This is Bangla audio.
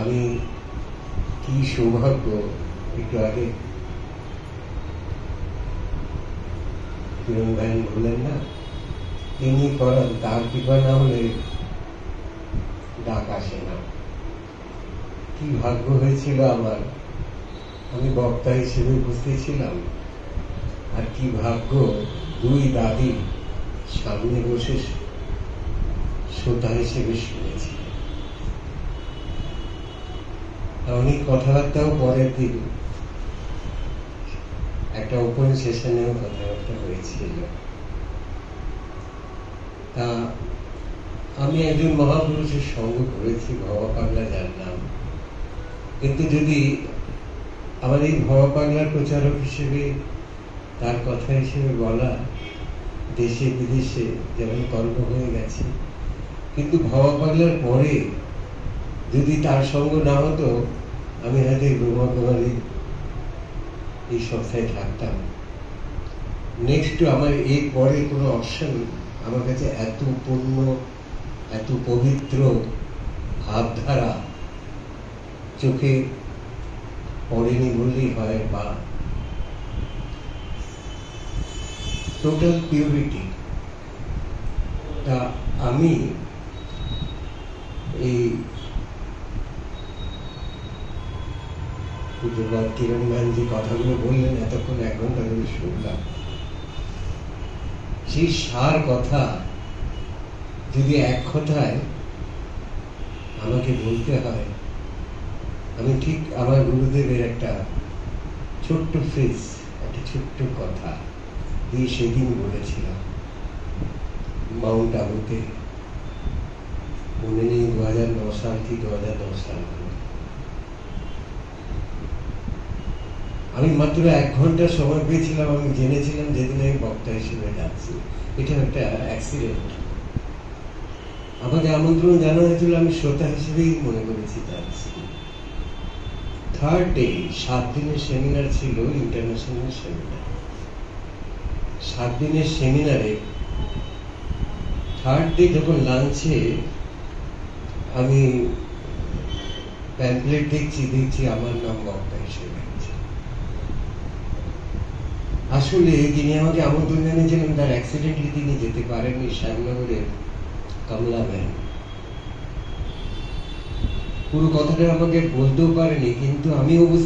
আমি কি সৌভাগ্য, একটু আগে কিরণ ভাই বললেন না, তিনি করেন, তার কৃপা না হলে ডাক আসে না। কি ভাগ্য হয়েছিল আমার, আমি বক্তা হিসেবে উপস্থিত ছিলাম, আর কি ভাগ্য দুই দাদি সামনে বসে শ্রোতা হিসেবে শুনেছি। অনেক কথাবার্তাও পরের দিন একটা ওপেন সেশনেও কথাবার্তা হয়েছিল। তা আমি একজন মহাপুরুষের সঙ্গ করেছি, ভবা পাগলা যার নাম, কিন্তু যদি আমার এই ভবা পাগলার প্রচারক হিসেবে তার কথা হিসেবে বলা, দেশে বিদেশে যেমন কর্ম হয়ে গেছে, কিন্তু ভবা পাগলার পরে যদি তার সঙ্গ না হতো, আমি হয়তো ব্রহ্মা কুমারী এই সংস্থায় থাকতাম। নেক্সট আমার এর পরে কোনো অপশন আমার কাছে এত পূর্ণ, এত পবিত্র ভাবধারা চোখে পড়েনি বললেই হয়, বা টোটাল পিউরিটি। তা আমি এই পূজ্যপাদ কিরণ ভাই যে কথাগুলো বললেন, এতক্ষণ 1 ঘন্টা ধরে শুনলাম, সেই সার কথা যদি এক কথায় আমাকে বলতে হয়, আমি ঠিক আমার গুরুদেবের একটা ছোট্ট ফ্রেজ, একটা ছোট্ট কথা দিয়ে সেদিন বলেছিলাম মাউন্ট আবুতে, মনে নেই 2009 সাল কি 2010 সাল। আমি মাত্র 1 ঘন্টা সময় পেয়েছিলাম। আমি জেনেছিলাম যেদিন আমি বক্তা হিসেবে যাচ্ছি, এটা একটা অ্যাক্সিডেন্ট। আমাকে আমন্ত্রণ জানানো হয়েছিল, আমি শ্রোতা হিসেবেই মনে করেছি যাচ্ছি। 3rd ডে 7 দিনের সেমিনার ছিল, ইন্টারন্যাশনাল সেমিনার। 7 দিনের সেমিনারে 3rd ডে যখন লাঞ্চে আমি প্যাম্পলেট দেখছি আমার নাম বক্তা হিসেবে। আসলে যিনি আমাকে আমন্ত্রণ জানিয়েছিলেন, তার অ্যাক্সিডেন্টলি তিনি যেতে পারেননি, শ্যামনগরের কমলা ব্যান। পুরো কথাটা আমাকে বলতেও পারেনি, কিন্তু আমি